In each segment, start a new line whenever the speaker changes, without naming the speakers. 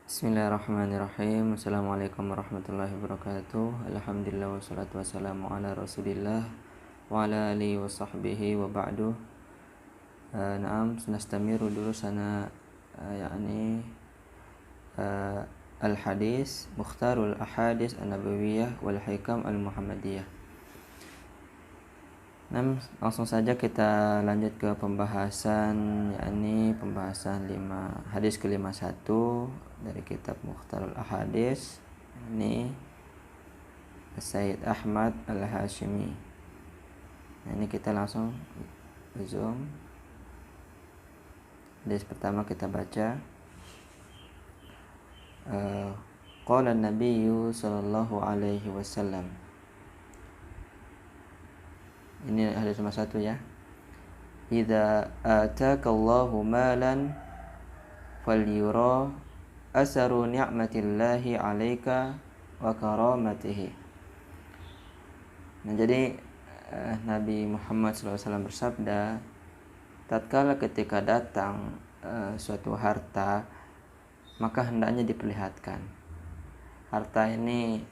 Bismillahirrahmanirrahim. Assalamualaikum warahmatullahi wabarakatuh. Alhamdulillah wassalatu wassalamu ala rasulillah wa ala alihi wa sahbihi wa ba'du. Naam, nastamiru durusana yakni al-hadis mukhtarul ahadis an-nabawiyah wal hikam al-muhammadiyah. Langsung saja kita lanjut ke pembahasan yakni pembahasan hadis ke-51 dari kitab Mukhtarul Ahadis ini Sayyid Ahmad Al-Hashimi. Ini kita langsung zoom. Hadis pertama kita baca. Qala an-nabiyyu sallallahu alaihi wasallam. Ini hadis nomor 1 ya. Idza ataakallahu malan falyura asaru ni'matillahi 'alaika wa karamatihi. Nah, jadi Nabi Muhammad SAW bersabda, tatkala ketika datang suatu harta, maka hendaknya diperlihatkan. Harta ini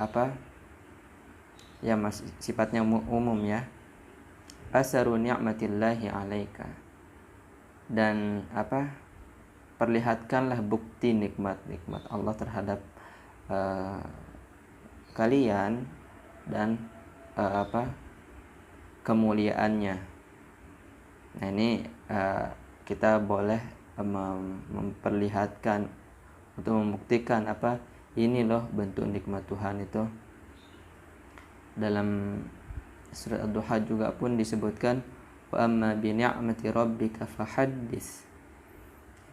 apa? Ya, sifatnya umum ya. Asaru ni'matillahi 'alaika. Dan perlihatkanlah bukti nikmat-nikmat Allah terhadap kalian dan kemuliaannya. Nah, ini kita boleh memperlihatkan untuk membuktikan ini loh bentuk nikmat Tuhan itu. Dalam surat Ad-Duha juga pun disebutkan wa amma bi ni'mati rabbika fahaddits.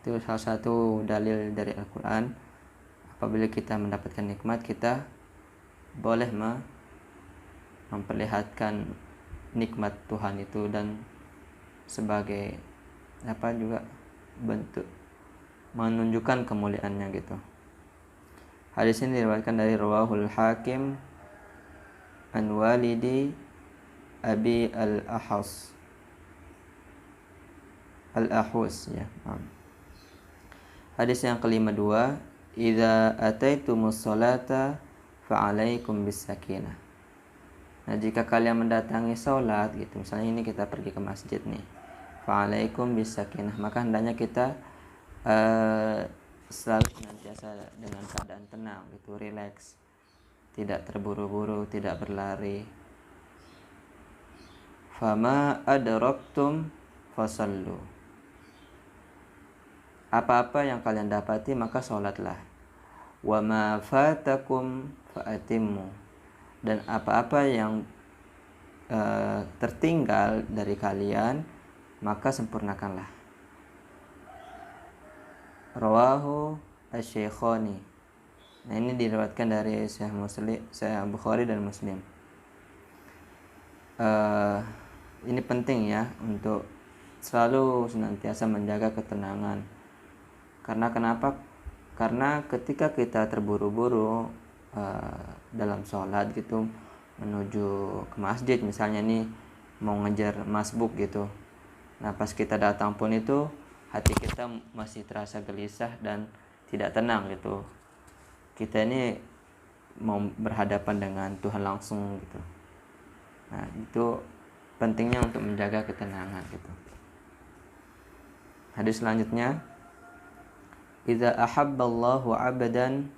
Itu salah satu dalil dari Al-Quran. Apabila kita mendapatkan nikmat, kita boleh memperlihatkan nikmat Tuhan itu dan sebagai juga bentuk menunjukkan kemuliaannya gitu. Hadis ini diriwayatkan dari Rawahul Hakim an walidi Abi al-Ahus ya. Hadis yang ke-52, idza ataitumus sholata fa'alaikum bis-sakinah. Nah, jika kalian mendatangi salat gitu, misalnya ini kita pergi ke masjid nih, fa'alaikum bis-sakinah, maka hendaknya kita selalu senantiasa dengan keadaan tenang gitu, rileks, tidak terburu-buru, tidak berlari. Fama adraktum fasallu. Apa-apa yang kalian dapati maka sholatlah. Wa ma fatakum fa'atimmu. Dan apa-apa yang tertinggal dari kalian maka sempurnakanlah. Rawahu asy-Syaikhani. Nah, ini diriwayatkan dari Sahih Bukhari dan Muslim. Ini penting ya untuk selalu senantiasa menjaga ketenangan. Karena kenapa? Karena ketika kita terburu-buru dalam sholat gitu, menuju ke masjid misalnya nih, mau ngejar masbuk gitu. Nah, pas kita datang pun itu hati kita masih terasa gelisah dan tidak tenang gitu. Kita ini mau berhadapan dengan Tuhan langsung gitu. Nah, itu pentingnya untuk menjaga ketenangan gitu. Hadis selanjutnya, idza ahabballahu 'abdan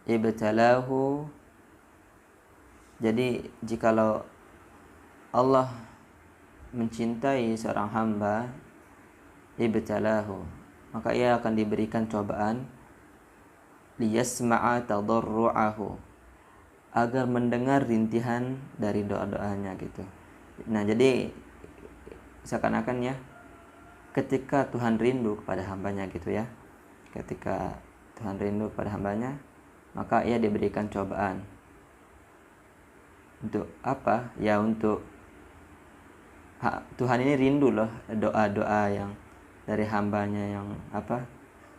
ibtalahu. Jadi jikalau Allah mencintai seorang hamba, ibtalahu, maka ia akan diberikan cobaan, liyasma'a tadarru'ahu, agar mendengar rintihan dari doa-doanya gitu. Nah, jadi seakan-akan ya, ketika Tuhan rindu kepada hambanya gitu ya, ketika Tuhan rindu kepada hambanya, maka ia diberikan cobaan. Untuk apa? Ya, untuk Tuhan ini rindu loh doa-doa yang dari hambanya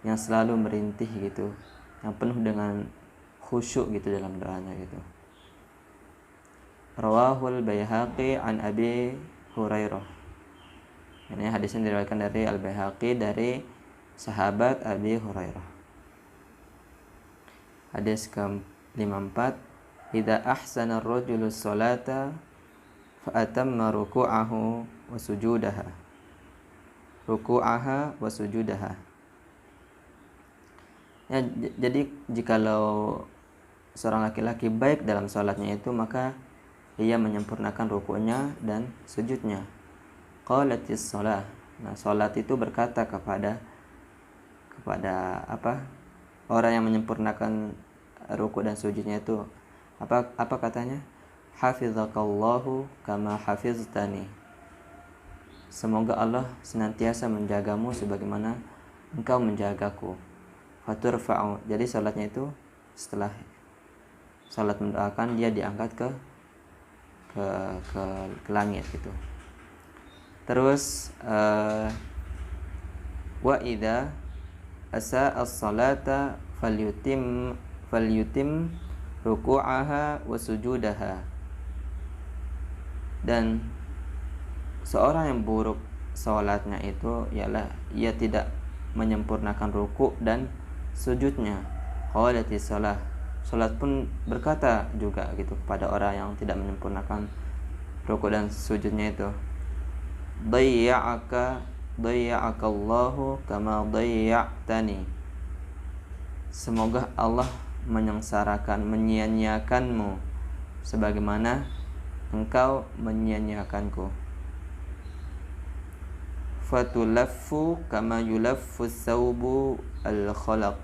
yang selalu merintih gitu, yang penuh dengan khusyuk gitu dalam doanya gitu. Rawahul Baihaqi an Abi Hurairah. Ini hadisnya diriwayatkan dari Al-Baihaqi dari sahabat Abi Hurairah. Hadis ke-54, idza ahsana ar-rajulu sholata fa atamma ruku'ahu wa sujudaha. Ruku'aha wa sujudaha. Ya, jadi jikalau seorang laki-laki baik dalam sholatnya itu, maka ia menyempurnakan ruku'nya dan sujudnya. Qalatis shalah. Nah, sholat itu berkata kepada apa? Orang yang menyempurnakan ruku' dan sujudnya itu apa katanya? Hafizakallahu kama hafiztani. Semoga Allah senantiasa menjagamu sebagaimana engkau menjagaku. Faturfa'u. Jadi salatnya itu setelah salat mendoakan, dia diangkat ke langit gitu. Terus wa idza asa as-salata falyutim ruku'aha wa sujudaha. Dan seorang yang buruk salatnya itu ialah ia tidak menyempurnakan ruku' dan sujudnya. Qalatis shalah. Salat pun berkata juga gitu kepada orang yang tidak menyempurnakan ruku' dan sujudnya itu. Dayya'akallahu kama dayya'tani. Semoga Allah menyengsarakan, menyia-nyiakanmu sebagaimana engkau menyia-nyiakanku. Fatulaffu kama yulaffu thawbu al-khalaq.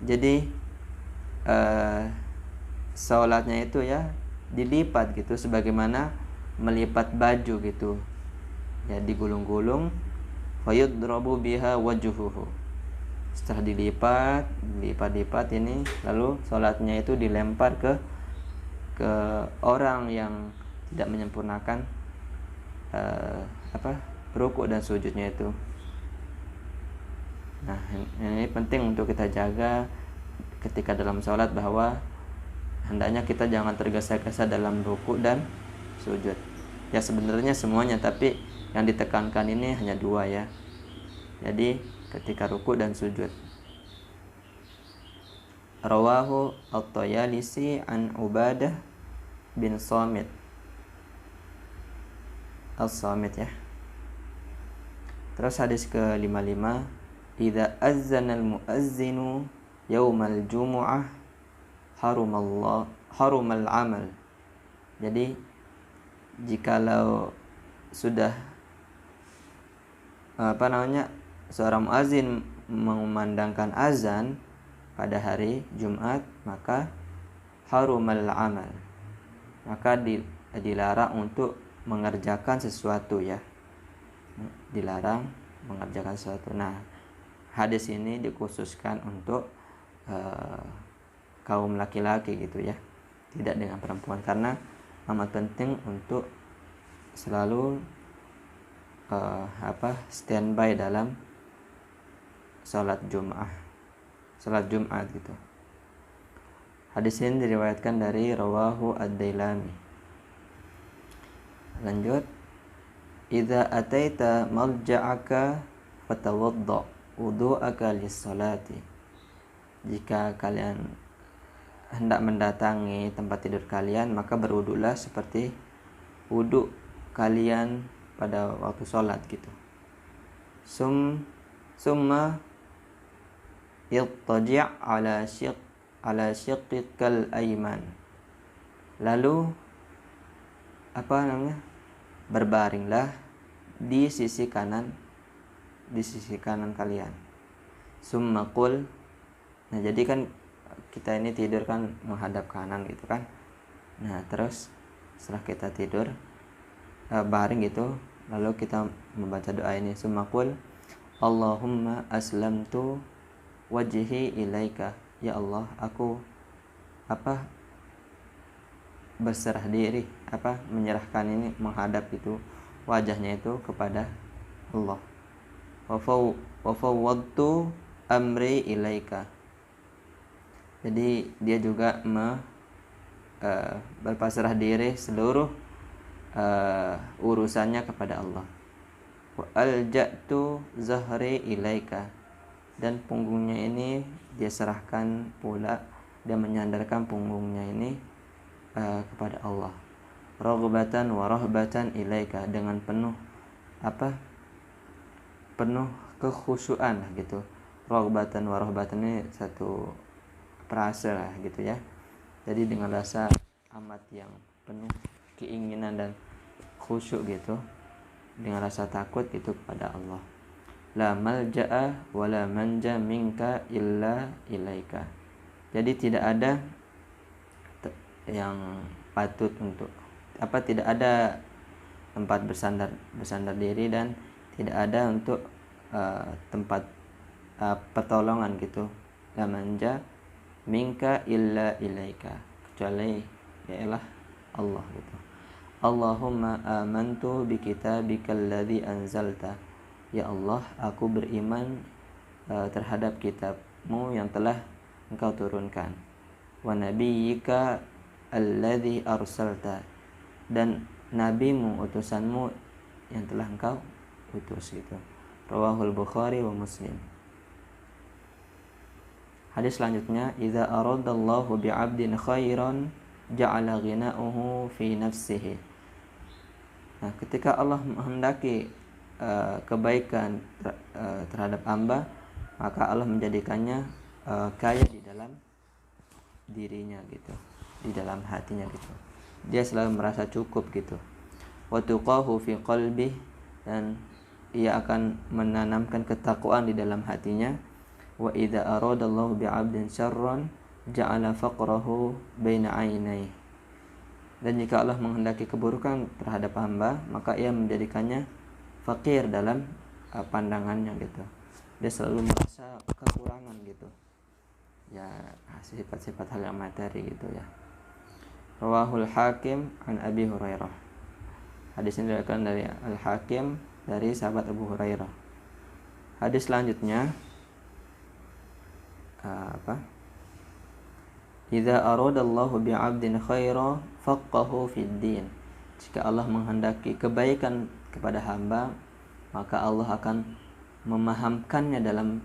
Jadi salatnya itu ya dilipat gitu sebagaimana melipat baju gitu. Ya, digulung-gulung, fayudrabu biha wajhuhu. Setelah dilipat ini, lalu salatnya itu dilempar ke orang yang tidak menyempurnakan ruku' dan sujudnya itu. Nah, ini penting untuk kita jaga ketika dalam salat, bahwa hendaknya kita jangan tergesa-gesa dalam ruku' dan sujud. Ya, sebenarnya semuanya, tapi yang ditekankan ini hanya dua ya. Jadi ketika ruku' dan sujud. Rawahu at-Tayalisi an Ubadah bin Samit As-Samit ya. Terus hadis ke-55, idza azzana al-muazzinu yaumal jumu'ah harumal amal. Jadi jikalau sudah seorang muazzin mengumandangkan azan pada hari Jumat, maka harumal amal, maka dilarang untuk mengerjakan sesuatu ya. Dilarang mengerjakan sesuatu. Nah, hadis ini dikhususkan untuk kaum laki-laki gitu ya, tidak dengan perempuan, karena amat penting untuk selalu standby dalam salat Jumat gitu. Hadis ini diriwayatkan dari rawahu ad-Dailami. Lanjut, idza ataita malja'aka fatawadda wudu'aka lis-salati. Jika kalian hendak mendatangi tempat tidur kalian, maka berwudulah seperti wudu kalian pada waktu sholat gitu. Summa yattaji' ala syiqqikal ayman. Lalu berbaringlah di sisi kanan kalian. Summa qul. Nah, jadi kan kita ini tidur kan menghadap kanan gitu kan. Nah, terus setelah kita tidur baring gitu, lalu kita membaca doa ini, summa qul Allahumma aslamtu wajhi ilaika. Ya Allah, aku berserah diri, menyerahkan ini, menghadap itu wajahnya itu kepada Allah. Wa fawwadtu amri ilaika. Jadi dia juga berpasrah diri seluruh urusannya kepada Allah. Wa alja'tu zahri ilaika. dan punggungnya ini dia serahkan pula, dan menyandarkan punggungnya ini kepada Allah. Raghbatan wa rahbatan ilaika, dengan penuh kekhusyuan gitu. Raghbatan wa rahbatan ini satu frase lah gitu ya. Jadi dengan rasa amat yang penuh keinginan dan khusyuk gitu, dengan rasa takut gitu kepada Allah. La malja'a wa la manja minka illa ilaika. Jadi tidak ada yang patut untuk tidak ada tempat bersandar diri, dan tidak ada untuk tempat pertolongan gitu. La manja minka illa ilaika, kecuali ialah Allah gitu. Allahumma amantu bi kitabikal ladzi anzalta. Ya Allah, aku beriman terhadap kitabmu yang telah engkau turunkan. Wa nabiyyika alladzi arsalta, dan nabimu, utusanmu yang telah engkau utus gitu. Rawahul Bukhari wa Muslim. Hadis selanjutnya, idza aradallahu bi'abdin khairan ja'ala ghina'uhu fi nafsihi. Nah, ketika Allah menghendaki kebaikan terhadap hamba, maka Allah menjadikannya kaya di dalam dirinya gitu, di dalam hatinya gitu. Dia selalu merasa cukup gitu. Wa tuqahu fi qalbi, dan ia akan menanamkan ketakwaan di dalam hatinya. Wa idza aradallahu bi'abdin syarran ja'ala faqrahu baina 'ainai. Dan jika Allah menghendaki keburukan terhadap hamba, maka ia menjadikannya fakir dalam pandangannya gitu. Dia selalu merasa kekurangan gitu. Ya, sifat-sifat hal yang materi gitu ya. Rawahul Hakim an Abi Hurairah. Hadis ini diriwayatkan dari Al-Hakim dari sahabat Abu Hurairah. Hadis selanjutnya Idza aradallahu bi'abdin khaira faqahu fid din. Jika Allah menghendaki kebaikan kepada hamba, maka Allah akan memahamkannya dalam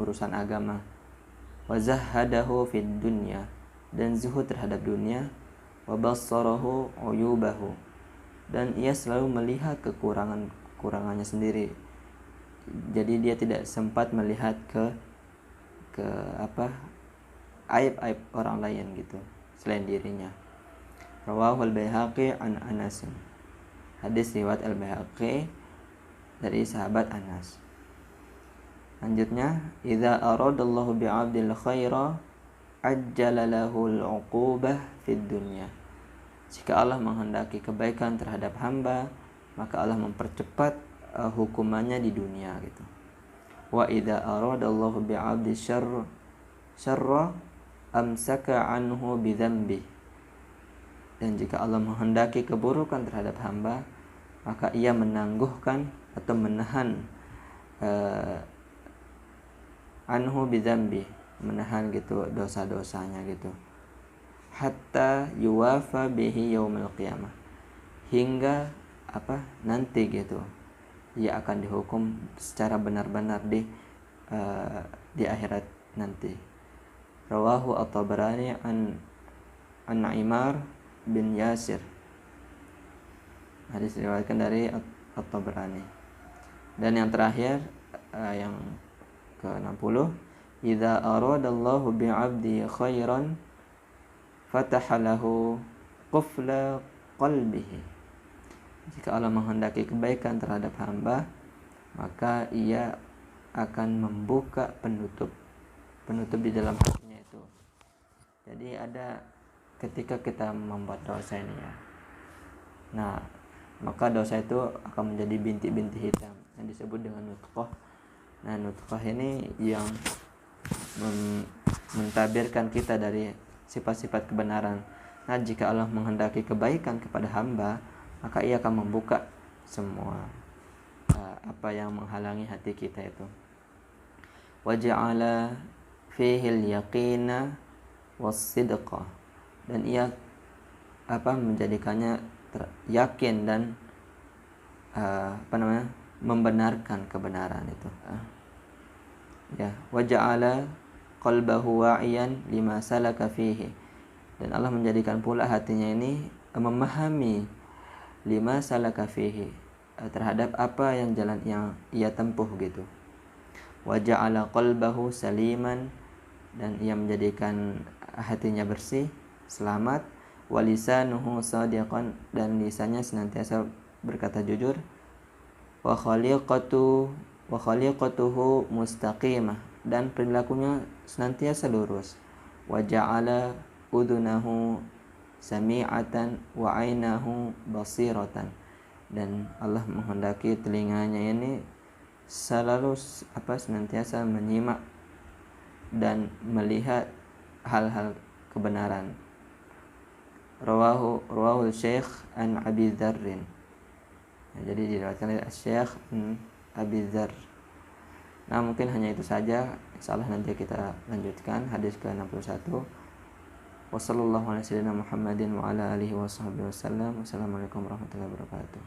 urusan agama. Wa zahhadahu fid dunya, dan zuhud terhadap dunia. Wa bassarahu uyubahu, dan ia selalu melihat kekurangannya sendiri. Jadi dia tidak sempat melihat ke aib-aib orang lain gitu selain dirinya. Rawahul Baihaqi an Anas. Hadis riwayat Al-Baihaqi dari sahabat Anas. Lanjutnya, idza aradallahu bi'abdil khaira ajjala lahul 'uqubah fid dunya. Jika Allah menghendaki kebaikan terhadap hamba, maka Allah mempercepat hukumannya di dunia gitu. Wa idza aradallahu bi'abdi syarra amsaka anhu bidzambi. Dan jika Allah menghendaki keburukan terhadap hamba, maka ia menangguhkan atau menahan anhu bidzambi, menahan gitu dosa-dosanya gitu. Hatta yuwafa bihi yaumil qiyamah, hingga nanti gitu ia akan dihukum secara benar-benar di akhirat nanti. Rawahu At-Tabarani an Imar bin Yasir. Hadis diriwayatkan dari At-Tabarani. Dan yang terakhir yang ke-60, idza aradallahu bi'abdi khairan fataha lahu qufla qalbihi. Jika Allah menghendaki kebaikan terhadap hamba, maka ia akan membuka penutup di dalam hatinya itu. Jadi ada ketika kita membuat dosa ini ya, nah maka dosa itu akan menjadi bintik-bintik hitam yang disebut dengan nutqah. Nah, nutqah ini yang mentabirkan kita dari sifat-sifat kebenaran. Nah, jika Allah menghendaki kebaikan kepada hamba, maka ia akan membuka semua apa yang menghalangi hati kita itu. Wa ja'ala fihi al-yaqina was-sidqa, dan ia menjadikannya yakin dan membenarkan kebenaran itu. ya, wa ja'ala qalbahu wa'iyan lima salaka fihi, dan Allah menjadikan pula hatinya ini memahami lima salaka fihi, terhadap apa yang jalan yang ia tempuh gitu. Wa ja'ala qalbahu saliman, dan ia menjadikan hatinya bersih, selamat. Wa lisanuhu shadiqan, dan lisannya senantiasa berkata jujur. Wa khaliqatuhu mustaqimah, dan perilakunya senantiasa lurus. Wa ja'ala udhunahu sami'atan wa ainahu basiratan, dan Allah menghendaki telinganya ini selalu senantiasa menyimak dan melihat hal-hal kebenaran. Rawahu Syekh an Abi Dzarrin. Jadi diriwayatkan oleh Syekh Abi Dzar. Nah, mungkin hanya itu saja. Insyaallah nanti kita lanjutkan hadis ke-61. Wassallallahu ala sayyidina Muhammadin wa ala alihi wasallam. Wassalamualaikum warahmatullahi wabarakatuh.